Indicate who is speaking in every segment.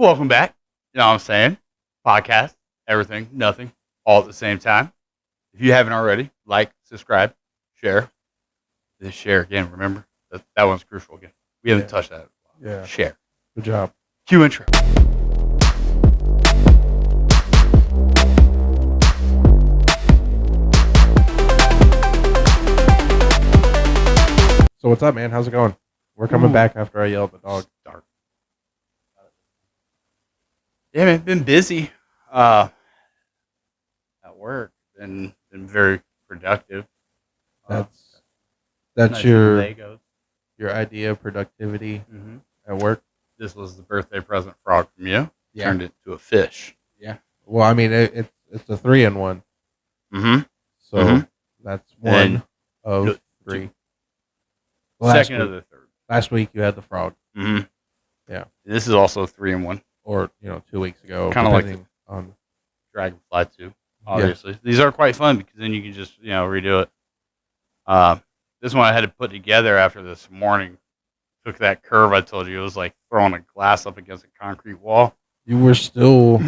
Speaker 1: Welcome back. You know what I'm saying? Podcast, everything, nothing, all at the same time. If you haven't already, like, subscribe, share. This share again, remember? That one's crucial again. We haven't touched that.
Speaker 2: Yeah.
Speaker 1: Share.
Speaker 2: Good job.
Speaker 1: Cue intro.
Speaker 2: So what's up, man? How's it going? We're coming back after I yelled at the dog.
Speaker 1: Dark. Yeah, man, been busy at work. Been very productive.
Speaker 2: That's
Speaker 1: Nice
Speaker 2: your
Speaker 1: Legos.
Speaker 2: idea of productivity
Speaker 1: Mm-hmm.
Speaker 2: at work.
Speaker 1: This was the birthday present frog from you.
Speaker 2: Yeah.
Speaker 1: Turned it into a fish.
Speaker 2: Yeah. Well, I mean, it's a 3-in-1.
Speaker 1: Mm-hmm.
Speaker 2: So
Speaker 1: Mhm.
Speaker 2: that's
Speaker 1: And
Speaker 2: one of
Speaker 1: look,
Speaker 2: 3.
Speaker 1: Second of the third.
Speaker 2: Last week you had the frog,
Speaker 1: Mm-hmm.
Speaker 2: Yeah.
Speaker 1: This is also 3-in-1.
Speaker 2: or 2 weeks ago.
Speaker 1: Kinda like
Speaker 2: depending on.
Speaker 1: Dragonfly too, obviously. These are quite fun because then you can just, redo it. This one I had to put together after this morning. Took that curve I told you. It was like throwing a glass up against a concrete wall.
Speaker 2: You were still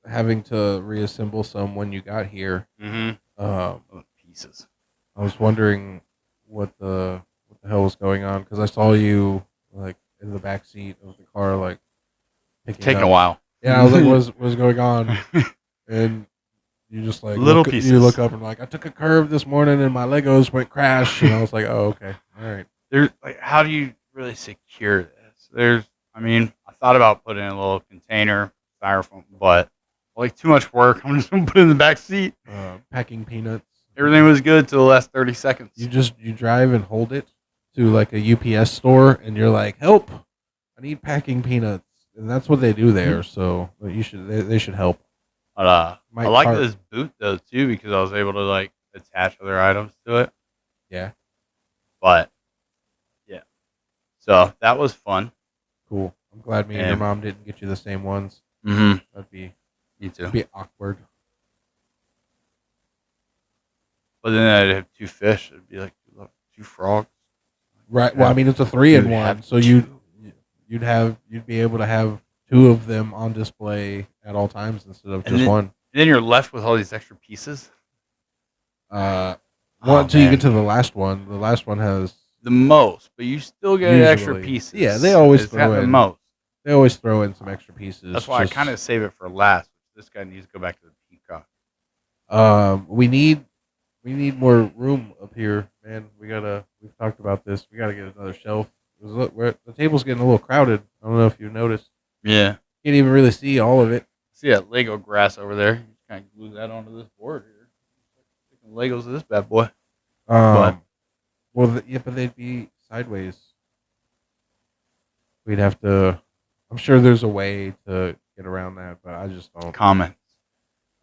Speaker 2: having to reassemble some when you got here.
Speaker 1: Mm-hmm. Pieces.
Speaker 2: I was wondering what the hell was going on because I saw you like in the back seat of the car, like
Speaker 1: Taking a while.
Speaker 2: Yeah, I was like, "What's going on?" And you just like
Speaker 1: Little pieces.
Speaker 2: You look up and like, "I took a curve this morning and my Legos went crash." And I was like, "Oh, okay, all right."
Speaker 1: There's like, how do you really secure this? I thought about putting in a little container, styrofoam, but like too much work. I'm just gonna put it in the back seat.
Speaker 2: Packing peanuts.
Speaker 1: Everything was good till the last 30 seconds.
Speaker 2: You drive and hold it to like a UPS store, and you're like, "Help! I need packing peanuts," and that's what they do there. So they should help.
Speaker 1: But, I
Speaker 2: Mike
Speaker 1: like
Speaker 2: Hart.
Speaker 1: this boot though too because I was able to like attach other items to it.
Speaker 2: Yeah,
Speaker 1: But yeah, so that was fun.
Speaker 2: cool. I'm glad me and your mom didn't get you the same ones.
Speaker 1: Mm-hmm.
Speaker 2: That'd be
Speaker 1: Me too.
Speaker 2: awkward.
Speaker 1: But then I'd have 2 fish. It'd be like 2 frogs.
Speaker 2: Right. Well, I mean, it's a 3-in-1, so you'd be able to have 2 of them on display at all times instead of just one.
Speaker 1: Then you're left with all these extra pieces.
Speaker 2: Until you get to the last one. The last one has
Speaker 1: The most, but you still get
Speaker 2: Usually.
Speaker 1: extra pieces.
Speaker 2: Yeah, they always
Speaker 1: It's got
Speaker 2: throw
Speaker 1: the
Speaker 2: in.
Speaker 1: most.
Speaker 2: They always throw in some extra pieces.
Speaker 1: That's why I kind of save it for last. This guy needs to go back to the peacock.
Speaker 2: We need more room up here, man. We've talked about this. We gotta get another shelf. The table's getting a little crowded. I don't know if you've noticed.
Speaker 1: Yeah.
Speaker 2: Can't even really see all of it.
Speaker 1: See that Lego grass over there? You just kind of glue that onto this board here. Sticking Legos to this bad boy.
Speaker 2: But they'd be sideways. We'd have to. I'm sure there's a way to get around that, but I just don't.
Speaker 1: Comments.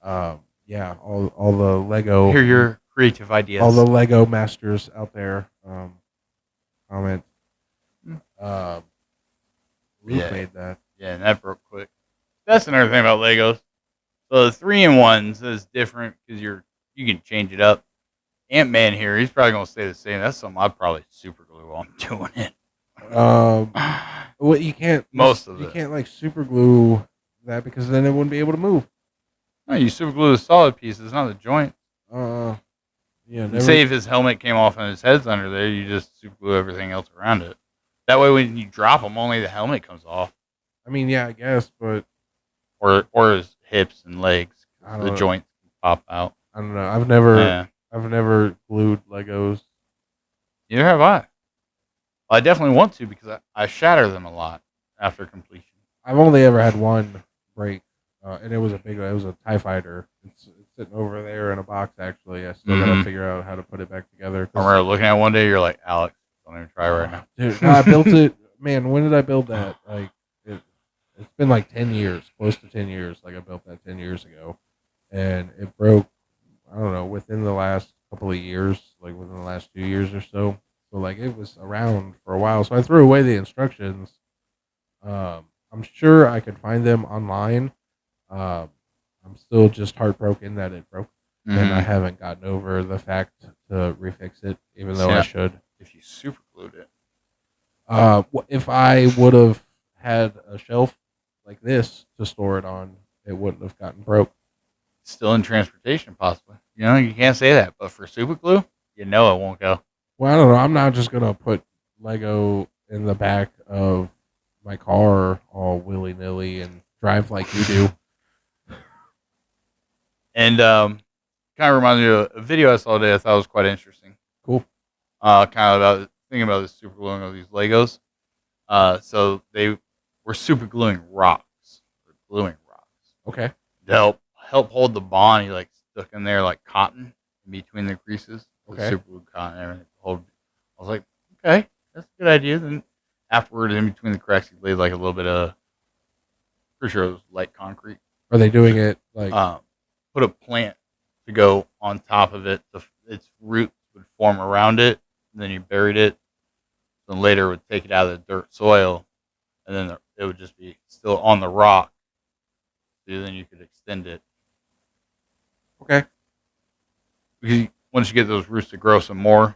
Speaker 2: Yeah, all the Lego.
Speaker 1: Hear your creative ideas.
Speaker 2: All the Lego masters out there. Comment. Ruth made that.
Speaker 1: Yeah, and that broke quick. That's another thing about Legos. So the 3-in-1s is different because you can change it up. Ant-Man here, he's probably gonna stay the same. That's something I'd probably super glue while I'm doing it.
Speaker 2: Well, you can't. You can't like super glue that because then it wouldn't be able to move.
Speaker 1: No, you super glue the solid pieces, not the joint.
Speaker 2: Yeah.
Speaker 1: Say if his helmet came off and his head's under there, you just super glue everything else around it. That way, when you drop them, only the helmet comes off.
Speaker 2: I mean, yeah, I guess, but
Speaker 1: or his hips and legs. The
Speaker 2: know.
Speaker 1: joints pop out.
Speaker 2: I don't know. I've never glued Legos.
Speaker 1: Neither have I. Well, I definitely want to because I shatter them a lot after completion.
Speaker 2: I've only ever had one break, and it was a big one. It was a TIE Fighter. It's sitting over there in a box, actually. I still got to figure out how to put it back together.
Speaker 1: I remember looking at it one day, you're like, Alex, don't even try right now.
Speaker 2: Dude, no, I built it. Man, when did I build that? Like, it's been like 10 years, close to 10 years. Like, I built that 10 years ago. And it broke, I don't know, within the last couple of years, like within the last 2 years or so. So, like, it was around for a while. So I threw away the instructions. I'm sure I could find them online. I'm still just heartbroken that it broke. And I haven't gotten over the fact to refix it, even though I should.
Speaker 1: If you super glued it.
Speaker 2: If I would have had a shelf like this to store it on, it wouldn't have gotten broke.
Speaker 1: Still in transportation, possibly. You know, you can't say that, but for super glue, you know it won't go.
Speaker 2: Well, I don't know. I'm not just gonna put Lego in the back of my car all willy nilly and drive like you do.
Speaker 1: And kind of reminds me of a video I saw today. I thought was quite interesting.
Speaker 2: Cool.
Speaker 1: Kind of about thinking about this super gluing of these Legos. So they were super gluing rocks, or gluing rocks
Speaker 2: Okay.
Speaker 1: to help hold the bond. He like stuck in there like cotton in between the creases.
Speaker 2: Okay.
Speaker 1: Super glue cotton and everything. Hold. I was like, okay, that's a good idea. Then afterwards, in between the cracks, he laid like a little bit of, pretty sure it was light concrete.
Speaker 2: Are they doing it like?
Speaker 1: Put a plant to go on top of it. Its roots would form around it. And then you buried it. Then later would take it out of the dirt soil, and then it would just be still on the rock. So then you could extend it.
Speaker 2: Okay.
Speaker 1: Because once you get those roots to grow some more,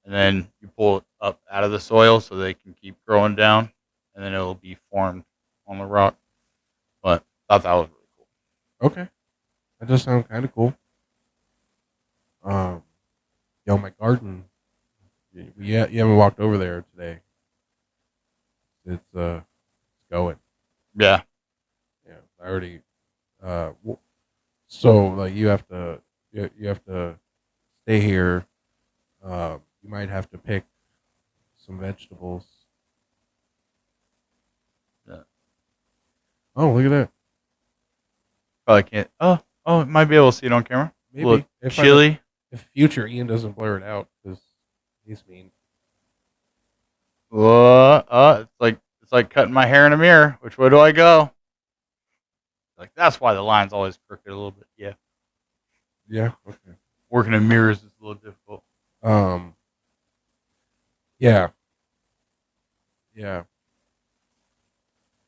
Speaker 1: and then you pull it up out of the soil so they can keep growing down, and then it'll be formed on the rock. But I thought that was really cool.
Speaker 2: Okay. That does sound kind of cool. Yo, my garden. Yeah, you haven't walked over there today. It's going.
Speaker 1: Yeah.
Speaker 2: Yeah, I already. So like you have to stay here. You might have to pick some vegetables.
Speaker 1: Yeah.
Speaker 2: Oh, look at that.
Speaker 1: Probably can't. Oh, might be able to see it on camera.
Speaker 2: Maybe
Speaker 1: Look,
Speaker 2: if
Speaker 1: chili.
Speaker 2: if future Ian doesn't blur it out because he's mean.
Speaker 1: It's like cutting my hair in a mirror. Which way do I go? Like that's why the line's always crooked a little bit. Yeah,
Speaker 2: Yeah. Okay.
Speaker 1: working in mirrors is a little difficult.
Speaker 2: Um. Yeah. Yeah.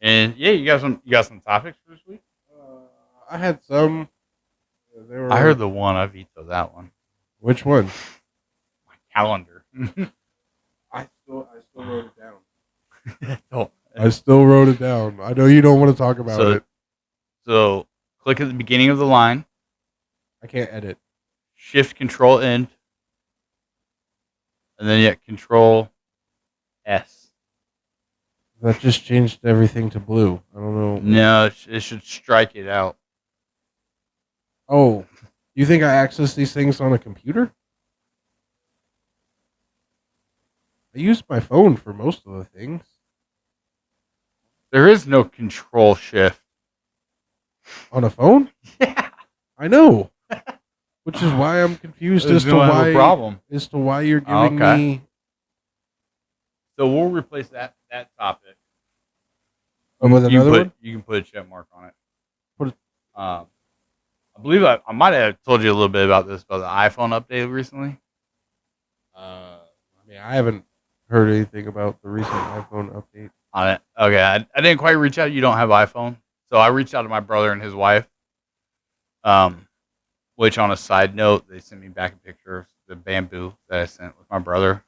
Speaker 1: And yeah, you got some topics for this week.
Speaker 2: I had some. They were.
Speaker 1: I heard the one. I vetoed that one.
Speaker 2: Which one?
Speaker 1: My calendar.
Speaker 2: I still wrote it down.
Speaker 1: Oh,
Speaker 2: I still wrote it down. I know you don't want to talk about it.
Speaker 1: So click at the beginning of the line.
Speaker 2: I can't edit.
Speaker 1: Shift Control End, and then Control S.
Speaker 2: That just changed everything to blue. I don't know.
Speaker 1: No, it should strike it out.
Speaker 2: Oh, you think I access these things on a computer? I use my phone for most of the things.
Speaker 1: There is no Control Shift
Speaker 2: On a phone?
Speaker 1: Yeah.
Speaker 2: I know. Which is why I'm confused as to why you're giving me.
Speaker 1: So we'll replace that topic.
Speaker 2: With another one?
Speaker 1: You can put a check mark on it.
Speaker 2: Put it.
Speaker 1: I believe I might have told you a little bit about the iPhone update recently.
Speaker 2: I mean, I haven't heard anything about the recent iPhone update.
Speaker 1: On it. Okay, I didn't quite reach out. You don't have iPhone, so I reached out to my brother and his wife. Which on a side note, they sent me back a picture of the bamboo that I sent with my brother,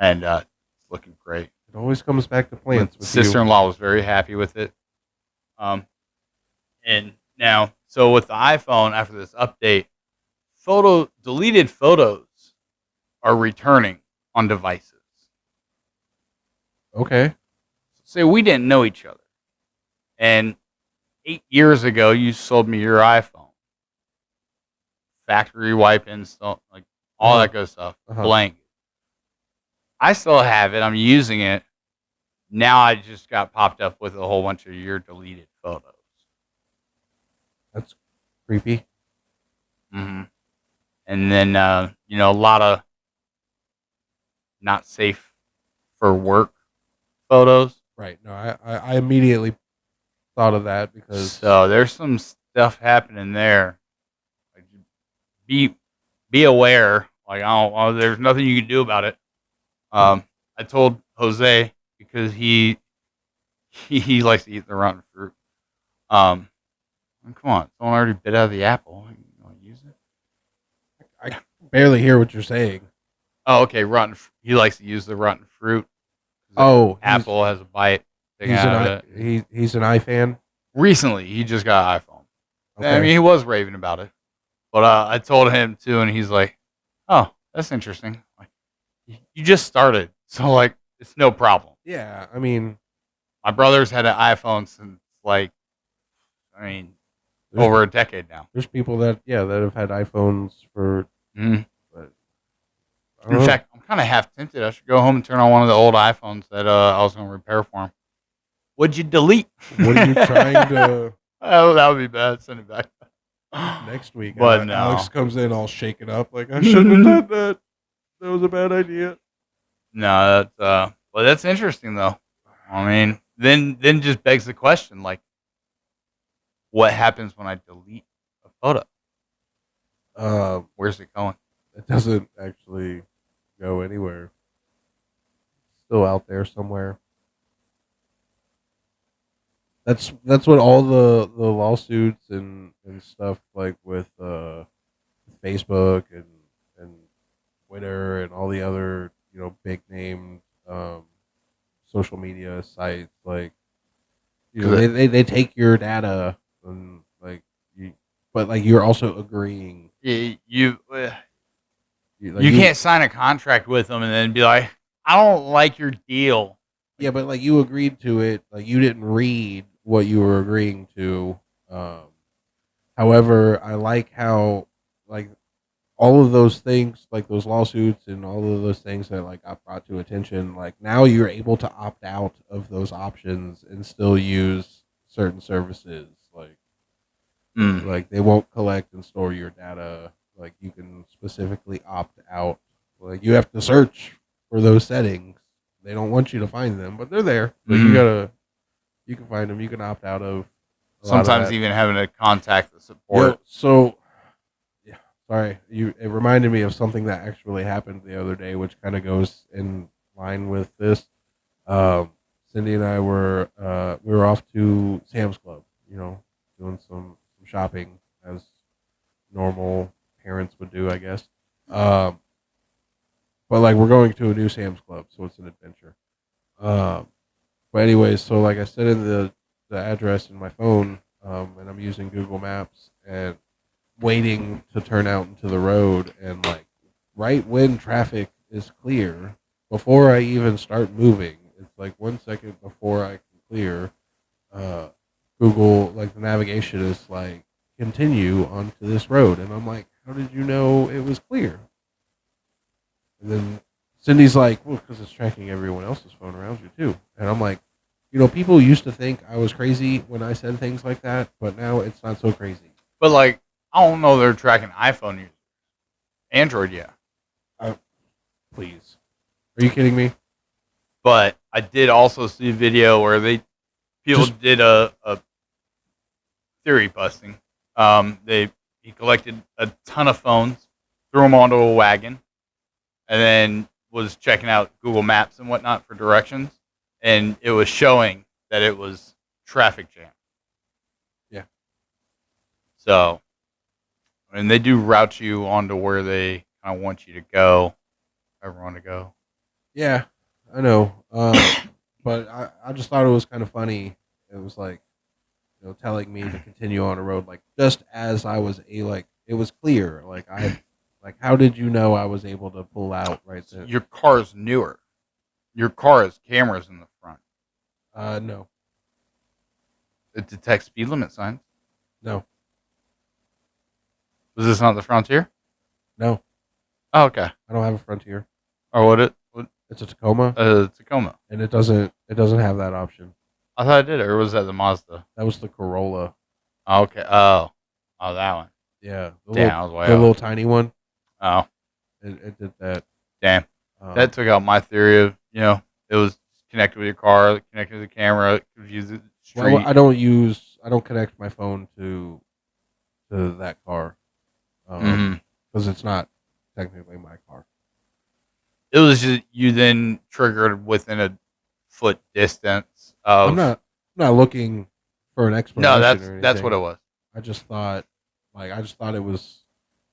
Speaker 1: and it's looking great.
Speaker 2: It always comes back to plants.
Speaker 1: My sister-in-law was very happy with it. And now, so with the iPhone, after this update, deleted photos are returning on devices.
Speaker 2: Okay.
Speaker 1: Say we didn't know each other, and 8 years ago you sold me your iPhone, factory wipe install, like all that good stuff, blank. I still have it. I'm using it. Now I just got popped up with a whole bunch of your deleted photos.
Speaker 2: That's creepy.
Speaker 1: Mm-hmm. And then a lot of not safe for work photos.
Speaker 2: Right. No, I immediately thought of that because
Speaker 1: So there's some stuff happening there. Like, be aware. Like there's nothing you can do about it. I told Jose because he likes to eat the rotten fruit. Come on, someone already bit out of the apple. You want to use it?
Speaker 2: I barely hear what you're saying.
Speaker 1: Oh, okay. He likes to use the rotten fruit.
Speaker 2: Oh,
Speaker 1: apple has a bite. taken out of it.
Speaker 2: He's an iFan.
Speaker 1: Recently, he just got an iPhone.
Speaker 2: Okay.
Speaker 1: I mean, he was raving about it, but I told him too, and he's like, "Oh, that's interesting. Like, you just started, so like, it's no problem."
Speaker 2: Yeah, I mean,
Speaker 1: My brother's had an iPhone since like, I mean, over a decade now.
Speaker 2: there's people that have had iPhones for.
Speaker 1: Mm.
Speaker 2: But,
Speaker 1: In fact, I'm kind of half tempted. I should go home and turn on one of the old iPhones that I was going to repair for him. What'd you delete?
Speaker 2: what are you trying to?
Speaker 1: Oh, that would be bad. Send it back.
Speaker 2: Next week,
Speaker 1: But no.
Speaker 2: Alex comes in all shaken up, like I shouldn't have done that. That was a bad idea.
Speaker 1: No, that's well, that's interesting though. I mean, then just begs the question, like, what happens when I delete a photo? Where's it going?
Speaker 2: It doesn't actually go anywhere. It's still out there somewhere. That's what all the lawsuits and stuff like with Facebook and Twitter and all the other big name social media sites, like they take your data and like but like you're also agreeing.
Speaker 1: You can't sign a contract with them and then be like, I don't like your deal.
Speaker 2: Yeah, but like you agreed to it, like you didn't read what you were agreeing to. However, I like how like all of those things, like those lawsuits and all of those things that like got brought to attention, like now you're able to opt out of those options and still use certain services. Like they won't collect and store your data. Like you can specifically opt out. Like you have to search for those settings. They don't want you to find them, but they're there. So you can find them. You can opt out of.
Speaker 1: Sometimes even having to contact the support.
Speaker 2: Yeah, sorry. It reminded me of something that actually happened the other day, which kind of goes in line with this. Cindy and I were we were off to Sam's Club. Doing some shopping as normal parents would do, I guess. But like we're going to a new Sam's Club, so it's an adventure. But anyways, so like I set in the address in my phone, and I'm using Google Maps and waiting to turn out into the road, and like right when traffic is clear, before I even start moving, it's like 1 second before I can clear. Google, like the navigation is like continue onto this road, and I'm like, how did you know it was clear? And then Cindy's like, well, because it's tracking everyone else's phone around you too. And I'm like, people used to think I was crazy when I said things like that, but now it's not so crazy.
Speaker 1: But like, I don't know they're tracking iPhone users. Android, yeah.
Speaker 2: Please. Are you kidding me?
Speaker 1: But I did also see a video where people did a theory busting. He collected a ton of phones, threw them onto a wagon, and then was checking out Google Maps and whatnot for directions, and it was showing that it was traffic jam.
Speaker 2: Yeah.
Speaker 1: So, and they do route you onto where they kind of want you to go, wherever you want to go.
Speaker 2: Yeah, I know. But I just thought it was kind of funny. It was like, telling me to continue on a road, like just as I was it was clear. Like how did you know I was able to pull out right then?
Speaker 1: Your car's newer. Your car has cameras in the front.
Speaker 2: No.
Speaker 1: It detects speed limit signs.
Speaker 2: No.
Speaker 1: Was this not the Frontier?
Speaker 2: No.
Speaker 1: Oh, okay.
Speaker 2: I don't have a Frontier.
Speaker 1: Or what?
Speaker 2: It's a Tacoma.
Speaker 1: Tacoma.
Speaker 2: And it doesn't have that option.
Speaker 1: I thought I did, or was that the Mazda?
Speaker 2: That was the Corolla.
Speaker 1: Oh, okay. Oh, that one.
Speaker 2: Yeah.
Speaker 1: I was way
Speaker 2: the
Speaker 1: off.
Speaker 2: little tiny one.
Speaker 1: Oh.
Speaker 2: It did that.
Speaker 1: Damn. That took out my theory of, it was connected with your car, connected with the camera, it could use the street.
Speaker 2: Well, I don't connect my phone to that car. Because it's not technically my car.
Speaker 1: It was just, you then triggered within a foot distance of.
Speaker 2: I'm not looking for an explanation.
Speaker 1: No, that's what it was.
Speaker 2: I just thought it was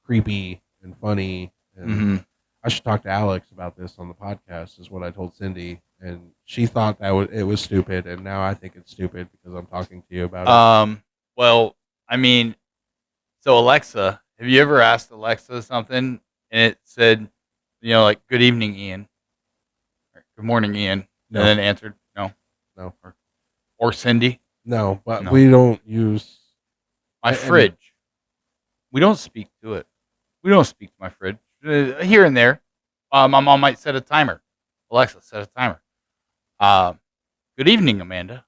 Speaker 2: creepy and funny, and I should talk to Alex about this on the podcast, is what I told Cindy, and she thought it was stupid, and now I think it's stupid because I'm talking to you about it.
Speaker 1: Well, I mean, so Alexa, have you ever asked Alexa something and it said, like "Good evening, Ian," or "Good morning, Ian,"
Speaker 2: No,
Speaker 1: and then answered no,
Speaker 2: no,
Speaker 1: or Cindy?
Speaker 2: no. But
Speaker 1: No.
Speaker 2: we don't use
Speaker 1: My
Speaker 2: and
Speaker 1: fridge. We don't speak to it. We don't speak to my fridge. Here and there. My mom might set a timer. Alexa, set a timer. Good evening, Amanda.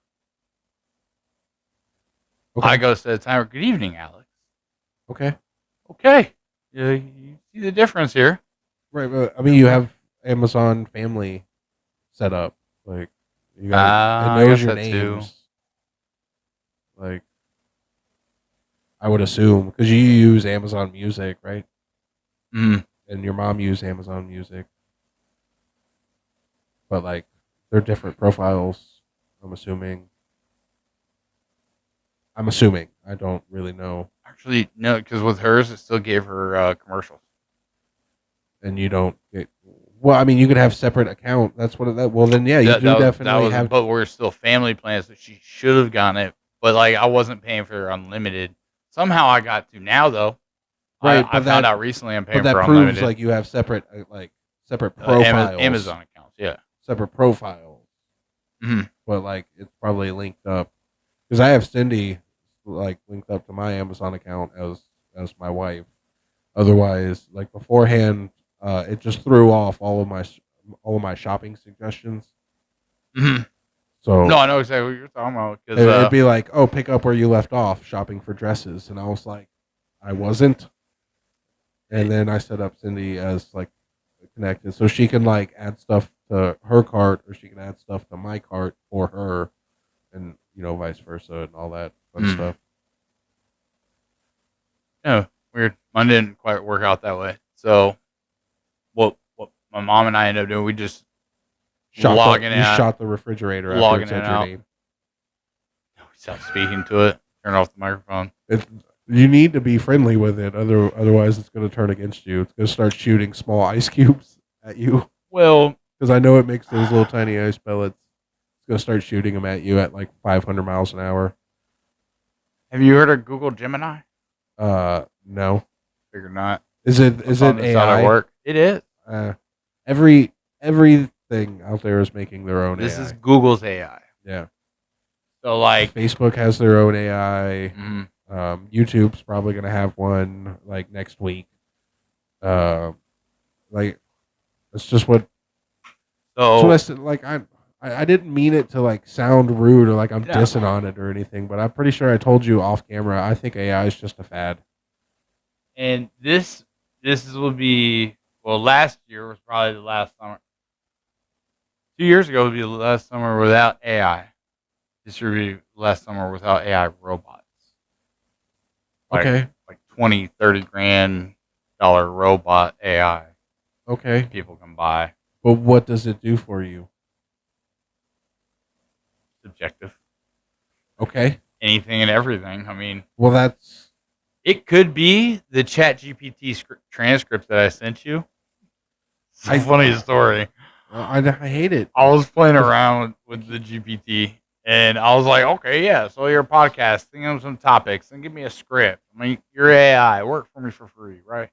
Speaker 2: Okay.
Speaker 1: I go set a timer. Good evening, Alex.
Speaker 2: Okay.
Speaker 1: Okay. You see the difference here.
Speaker 2: Right, but I mean, you have Amazon Family set up. Like, you got it
Speaker 1: I
Speaker 2: knows
Speaker 1: guess
Speaker 2: your
Speaker 1: that too.
Speaker 2: names. Like, I would assume because you use Amazon Music, right?
Speaker 1: Mm.
Speaker 2: And your mom used Amazon Music, but like, they're different profiles. I'm assuming. I don't really know.
Speaker 1: Actually, no, because with hers, it still gave her commercials.
Speaker 2: And you don't get. Well, I mean, you could have separate account. That's what that. Well, then yeah, you do definitely have.
Speaker 1: But we're still family plans, so she should have gotten it. But like, I wasn't paying for unlimited. Somehow I got to now though.
Speaker 2: Right,
Speaker 1: I found out recently I'm paying
Speaker 2: but
Speaker 1: for
Speaker 2: that proves
Speaker 1: unlimited.
Speaker 2: like you have separate separate profiles,
Speaker 1: Amazon accounts, yeah.
Speaker 2: separate profiles.
Speaker 1: Mm-hmm.
Speaker 2: But like it's probably linked up because I have Cindy like linked up to my Amazon account as my wife. Otherwise, like beforehand, it just threw off all of my shopping suggestions.
Speaker 1: Mm-hmm.
Speaker 2: So
Speaker 1: no, I know exactly what you're talking about. Cause,
Speaker 2: it'd be like, oh, pick up where you left off, shopping for dresses, and I was like, I wasn't. And then I set up Cindy as like connected, so she can like add stuff to her cart, or she can add stuff to my cart for her, and vice versa, and all that fun stuff.
Speaker 1: Yeah, weird. Mine didn't quite work out that way. So, what my mom and I ended up doing, we just
Speaker 2: shot the refrigerator after it said your name.
Speaker 1: We stopped speaking to it. Turn off the microphone.
Speaker 2: You need to be friendly with it, otherwise it's going to turn against you. It's going to start shooting small ice cubes at you.
Speaker 1: Well,
Speaker 2: because I know it makes those little tiny ice pellets. It's going to start shooting them at you at like 500 miles an hour.
Speaker 1: Have you heard of Google Gemini?
Speaker 2: No.
Speaker 1: Figured not.
Speaker 2: Is it AI?
Speaker 1: Work? It is.
Speaker 2: Everything out there is making their own
Speaker 1: This
Speaker 2: AI.
Speaker 1: is Google's AI.
Speaker 2: Yeah.
Speaker 1: So like
Speaker 2: Facebook has their own AI.
Speaker 1: Mm-hmm.
Speaker 2: YouTube's probably going to have one like next week. Like that's just what. So that's what I said. Like I didn't mean it to like sound rude or like I'm dissing on it or anything, but I'm pretty sure I told you off camera. I think AI is just a fad.
Speaker 1: And this will be last year was probably the last summer. 2 years ago would be the last summer without AI. This would be last summer without AI robots.
Speaker 2: Okay.
Speaker 1: Like 20, 30 grand dollar robot AI.
Speaker 2: Okay.
Speaker 1: People can buy.
Speaker 2: But what does it do for you?
Speaker 1: Subjective.
Speaker 2: Okay.
Speaker 1: Anything and everything. I mean.
Speaker 2: Well,
Speaker 1: it could be the ChatGPT transcript that I sent you. It's a funny story.
Speaker 2: I hate it.
Speaker 1: I was playing around with the GPT, and I was like, okay, yeah, so your podcast, think of some topics, and give me a script. I mean, your AI, work for me for free, right?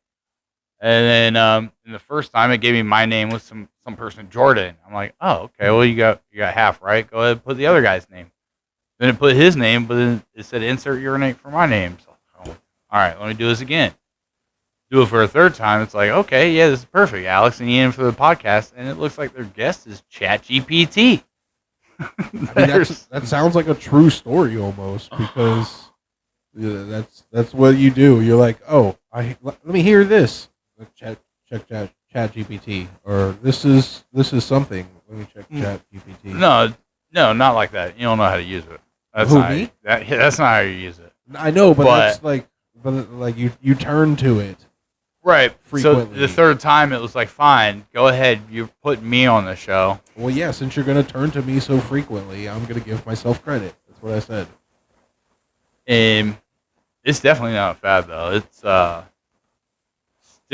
Speaker 1: And then the first time, it gave me my name with some person, Jordan. I'm like, oh, okay, well, you got half, right? Go ahead and put the other guy's name. Then it put his name, but then it said insert your name for my name. So, all right, let me do this again. Do it for a third time. It's like, okay, yeah, this is perfect. Alex and Ian for the podcast, and it looks like their guest is ChatGPT.
Speaker 2: I mean, that sounds like a true story almost, because that's what you do. You're like, oh, let me hear this. Check ChatGPT, or this is something. Let me check ChatGPT.
Speaker 1: No, not like that. You don't know how to use it. That's
Speaker 2: Who,
Speaker 1: not
Speaker 2: me?
Speaker 1: That's not how you use it.
Speaker 2: I know, but that's like, you turn to it.
Speaker 1: Right.
Speaker 2: Frequently.
Speaker 1: So the third time it was like, fine, go ahead. You're putting me on the show.
Speaker 2: Well, yeah, since you're going to turn to me so frequently, I'm going to give myself credit. That's what I said.
Speaker 1: It's definitely not a fad, though. It's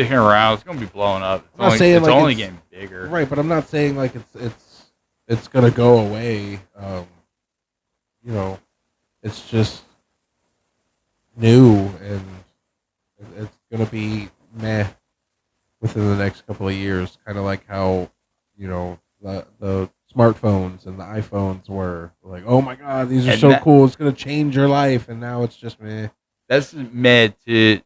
Speaker 1: sticking around. It's gonna be blowing up.
Speaker 2: I'm not saying
Speaker 1: it's
Speaker 2: like
Speaker 1: only
Speaker 2: it's
Speaker 1: getting bigger.
Speaker 2: right, but I'm not saying like it's gonna go away. You know, it's just new and it's gonna be meh within the next couple of years. Kind of like how the smartphones and the iPhones were like, oh my god, these are
Speaker 1: And
Speaker 2: so cool. It's gonna change your life, and now it's just meh.
Speaker 1: that's meant to.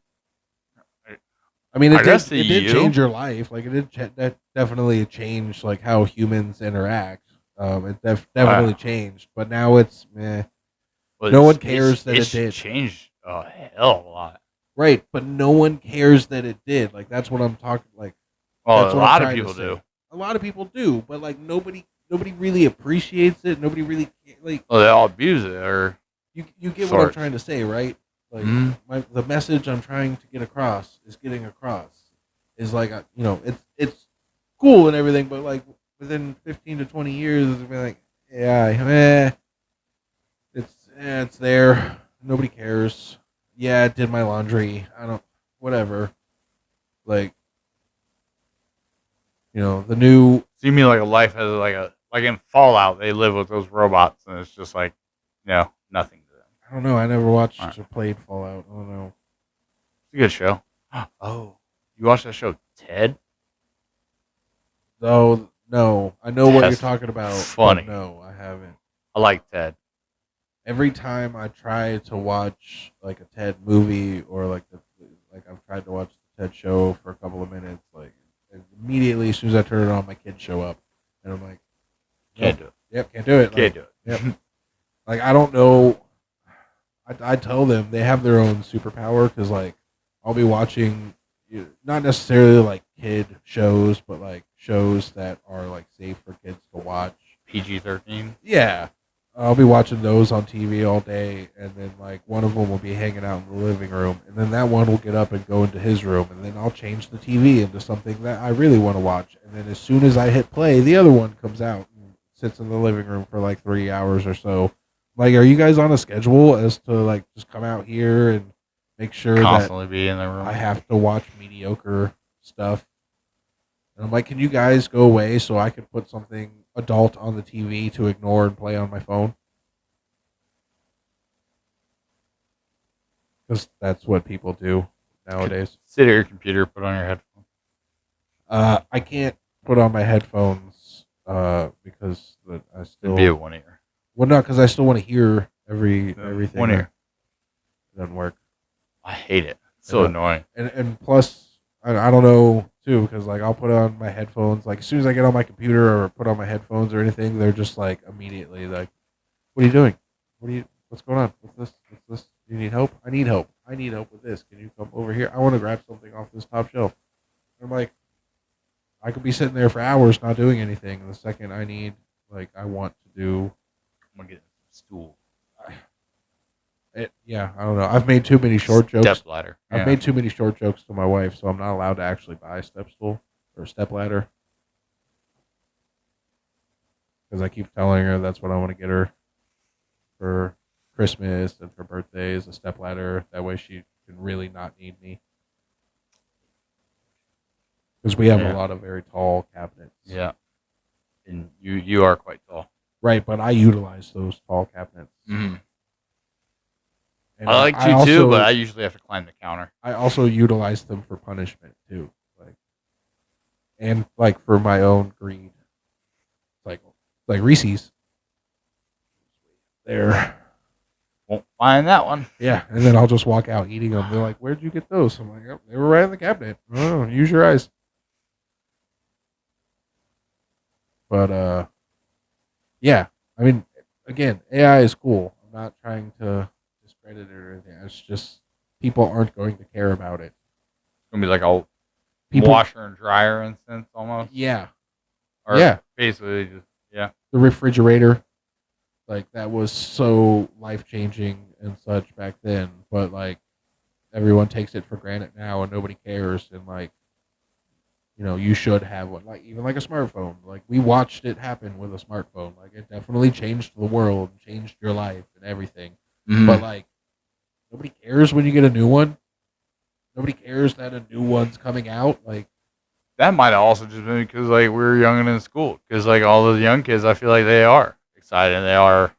Speaker 2: I mean,
Speaker 1: I guess to
Speaker 2: it did
Speaker 1: you.
Speaker 2: change your life. Like it did that definitely changed like how humans interact. It definitely changed, but now it's meh.
Speaker 1: Well,
Speaker 2: No one cares that it
Speaker 1: it's
Speaker 2: did.
Speaker 1: changed a hell of a lot.
Speaker 2: Right, but no one cares that it did. Like that's what I'm talking. Like
Speaker 1: Well,
Speaker 2: that's
Speaker 1: a
Speaker 2: what I'm
Speaker 1: lot of
Speaker 2: trying to
Speaker 1: people
Speaker 2: say.
Speaker 1: do.
Speaker 2: A lot of people do, but like nobody really appreciates it. Nobody really like.
Speaker 1: Well, they all abuse it, or
Speaker 2: You get what I'm trying to say, right? Like
Speaker 1: Mhm.
Speaker 2: the message I'm trying to get across is getting across. Is like it's cool and everything, but like within 15 to 20 years, it'll be like it's there. Nobody cares. Yeah, I did my laundry. I don't whatever. Like the new.
Speaker 1: So you mean like a life has like in Fallout, they live with those robots, and it's just like nothing to them.
Speaker 2: I don't know. I never watched
Speaker 1: Right.
Speaker 2: or played Fallout. I don't know.
Speaker 1: It's a good show. Oh, you watched that show, Ted?
Speaker 2: Though no, I know what you're
Speaker 1: That's
Speaker 2: talking about.
Speaker 1: funny.
Speaker 2: But no, I haven't.
Speaker 1: I like Ted.
Speaker 2: Every time I try to watch like a TED movie or like I've tried to watch the TED show for a couple of minutes, like immediately as soon as I turn it on, my kids show up, and I'm like,
Speaker 1: Can't do it.
Speaker 2: Yep, can't do it.
Speaker 1: Can't do it.
Speaker 2: Yep. Like I don't know. I tell them they have their own superpower because like I'll be watching, not necessarily like kid shows, but like shows that are like safe for kids to watch.
Speaker 1: PG-13.
Speaker 2: Yeah, I'll be watching those on TV all day, and then like one of them will be hanging out in the living room, and then that one will get up and go into his room, and then I'll change the TV into something that I really want to watch, and then as soon as I hit play, the other one comes out and sits in the living room for like 3 hours or so. Like, are you guys on a schedule as to like just come out here and make sure
Speaker 1: Constantly
Speaker 2: that
Speaker 1: be in the room.
Speaker 2: I have to watch mediocre stuff? And I'm like, can you guys go away so I can put something adult on the TV to ignore and play on my phone? Because that's what people do nowadays.
Speaker 1: Sit at your computer, put on your headphones.
Speaker 2: I can't put on my headphones because I still
Speaker 1: It'd be a one ear.
Speaker 2: well, not because I still want to hear everything.
Speaker 1: One ear.
Speaker 2: It doesn't work.
Speaker 1: I hate it. It's so annoying.
Speaker 2: And plus, I don't know too because like I'll put on my headphones like as soon as I get on my computer or put on my headphones or anything, they're just like immediately like, "What are you doing? What's going on? What's this? What's this? Do you need help? I need help. I need help with this. Can you come over here? I want to grab something off this top shelf." I'm like, I could be sitting there for hours not doing anything, and the second I want to do
Speaker 1: I'm gonna get a stool.
Speaker 2: it. Yeah, I don't know. I've made too many short jokes.
Speaker 1: Step ladder.
Speaker 2: I've made too many short jokes to my wife, so I'm not allowed to actually buy a step stool or a step ladder because I keep telling her that's what I want to get her for Christmas and for birthdays, a step ladder. That way she can really not need me because we have a lot of very tall cabinets.
Speaker 1: Yeah, and you are quite tall.
Speaker 2: Right, but I utilize those tall cabinets.
Speaker 1: Mm-hmm.
Speaker 2: And
Speaker 1: I like to too, but I usually have to climb the counter.
Speaker 2: I also utilize them for punishment too, and like for my own greed, like Reese's. There,
Speaker 1: Won't find that one.
Speaker 2: yeah, and then I'll just walk out eating them. They're like, "Where'd you get those?" I'm like, "Oh, they were right in the cabinet." Oh, use your eyes. But yeah, I mean, again, AI is cool. I'm not trying to discredit it or anything. It's just people aren't going to care about it.
Speaker 1: It's gonna be like a washer and dryer in a sense, almost.
Speaker 2: Yeah.
Speaker 1: Or
Speaker 2: yeah.
Speaker 1: Basically, just
Speaker 2: The refrigerator, like that was so life changing and such back then, but like everyone takes it for granted now and nobody cares. And like, you should have one, like even like a smartphone. Like we watched it happen with a smartphone. Like it definitely changed the world, changed your life and everything.
Speaker 1: Mm-hmm.
Speaker 2: But like nobody cares when you get a new one. nobody cares that a new one's coming out. Like,
Speaker 1: That might have also just been because like we were young and in school. Because like all those young kids, I feel like they are excited. They are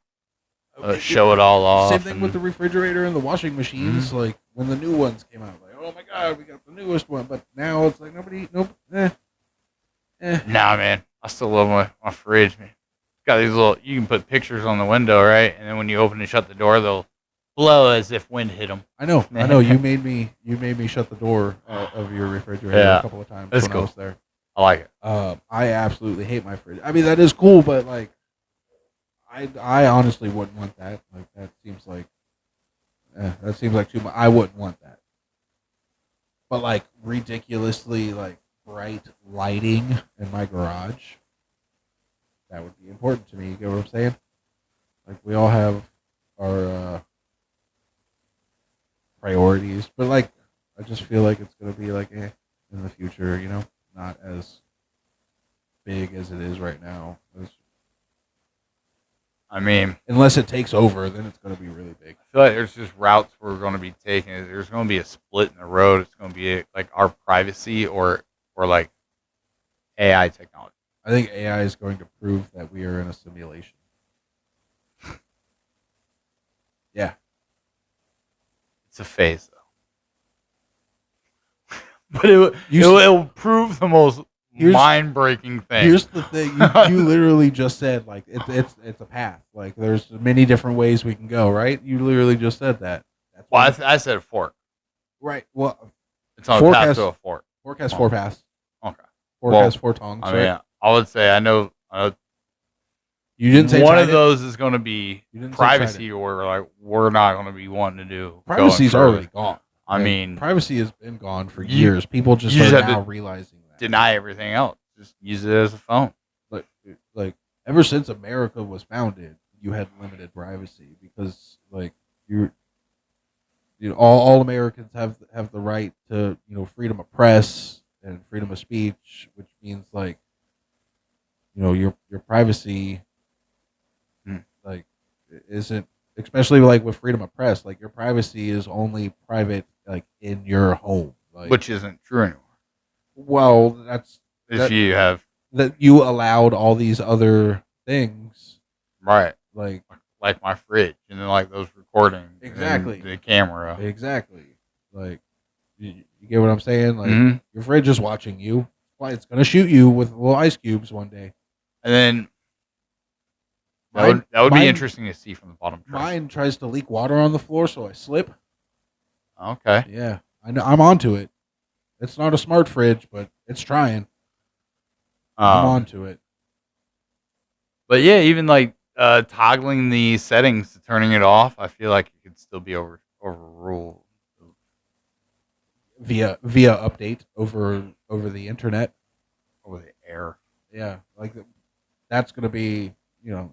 Speaker 1: show it all
Speaker 2: same
Speaker 1: off.
Speaker 2: thing with the refrigerator and the washing machines.
Speaker 1: Mhm.
Speaker 2: Like when the new ones came out, like, oh my god, we got the newest one. But now it's like nobody, nope,
Speaker 1: Nah, man, I still love my fridge. Man. It's got these little. You can put pictures on the window, right? And then when you open and shut the door, they'll blow as if wind hit them.
Speaker 2: I know. You made me shut the door of your refrigerator a couple of times
Speaker 1: that's
Speaker 2: when
Speaker 1: cool.
Speaker 2: I was there.
Speaker 1: I like it.
Speaker 2: I absolutely hate my fridge. I mean, that is cool, but like, I honestly wouldn't want that. Like, that seems like too much. I wouldn't want that. But like ridiculously like bright lighting in my garage, that would be important to me. You get what I'm saying? Like we all have our priorities, but like I just feel like it's gonna be like in the future, not as big as it is right now.
Speaker 1: I mean,
Speaker 2: Unless it takes over, then it's gonna be really big.
Speaker 1: I feel like there's just routes we're going to be taking. There's going to be a split in the road. It's going to be like our privacy or like AI technology.
Speaker 2: I think AI is going to prove that we are in a simulation. Yeah.
Speaker 1: It's a phase though, but it'll prove the most mind-breaking thing.
Speaker 2: Here's the thing: you literally just said like it's a path. Like there's many different ways we can go. Right? You literally just said that.
Speaker 1: Well, I said fork.
Speaker 2: Right. Well,
Speaker 1: it's on a path to a fork.
Speaker 2: Fork has four paths.
Speaker 1: Okay.
Speaker 2: Fork has four tongues.
Speaker 1: I mean, I would say I know.
Speaker 2: You didn't say
Speaker 1: one of those is going to be privacy, or like we're not going to be wanting to do.
Speaker 2: Privacy's already gone.
Speaker 1: I mean,
Speaker 2: privacy has been gone for years. People just are now realizing that.
Speaker 1: Deny everything else. Just use it as a phone.
Speaker 2: Like ever since America was founded, you had limited privacy because like all Americans have the right to freedom of press and freedom of speech, which means like your privacy like isn't, especially like with freedom of press, like your privacy is only private like in your home, like,
Speaker 1: which isn't true anymore.
Speaker 2: Well,
Speaker 1: you have
Speaker 2: that you allowed all these other things,
Speaker 1: right?
Speaker 2: Like
Speaker 1: my fridge, and then like those recordings,
Speaker 2: exactly,
Speaker 1: the camera,
Speaker 2: exactly. Like you get what I'm saying? Like your fridge is watching you. Why it's gonna shoot you with little ice cubes one day,
Speaker 1: and then. That would be interesting to see from the bottom.
Speaker 2: Mine tries to leak water on the floor, so I slip.
Speaker 1: Okay.
Speaker 2: Yeah, I know. I'm onto it. It's not a smart fridge, but it's trying. I'm onto it.
Speaker 1: But yeah, even like toggling the settings to turning it off, I feel like it could still be overruled
Speaker 2: via update over the internet,
Speaker 1: over the air.
Speaker 2: Yeah, like that's gonna be.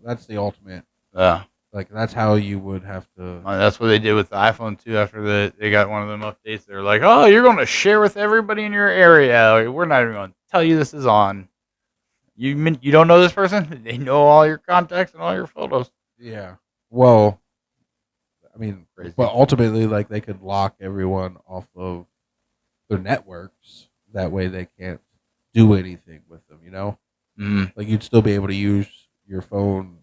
Speaker 2: That's the ultimate.
Speaker 1: Yeah.
Speaker 2: Like, that's how you would have to.
Speaker 1: That's what they did with the iPhone, too, after they got one of them updates. They're like, oh, you're going to share with everybody in your area. We're not even going to tell you this is on. You don't know this person? They know all your contacts and all your photos.
Speaker 2: Yeah. Well, I mean,
Speaker 1: crazy.
Speaker 2: But ultimately, like, they could lock everyone off of their networks. That way they can't do anything with them, Like, you'd still be able to use your phone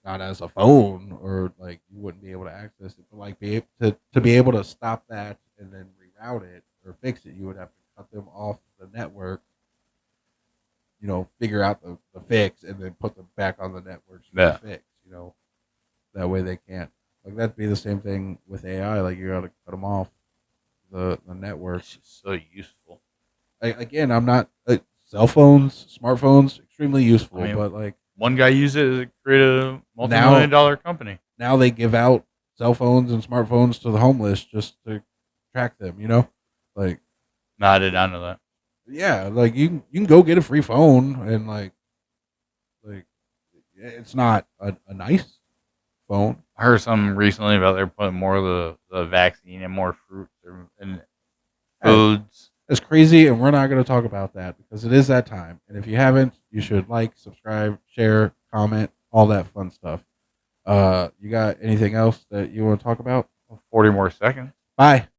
Speaker 2: not as a phone, or like you wouldn't be able to access it, but like to be able to stop that and then reroute it or fix it, you would have to cut them off the network, figure out the fix and then put them back on the network for the fix, that way they can't. Like, that'd be the same thing with AI. Like, you got to cut them off the network.
Speaker 1: It's just so useful.
Speaker 2: Again, I'm not cell phones, smartphones, extremely useful, but like.
Speaker 1: One guy used it to create a multi-million-dollar company.
Speaker 2: Now they give out cell phones and smartphones to the homeless just to track them, Like,
Speaker 1: no, I did not know that.
Speaker 2: Yeah, like you can go get a free phone and like it's not a nice phone.
Speaker 1: I heard something recently about they're putting more of the vaccine and more fruits and foods.
Speaker 2: It's crazy, and we're not going to talk about that because it is that time. And if you haven't, you should like, subscribe, share, comment, all that fun stuff. You got anything else that you want to talk about?
Speaker 1: 40 more seconds.
Speaker 2: Bye.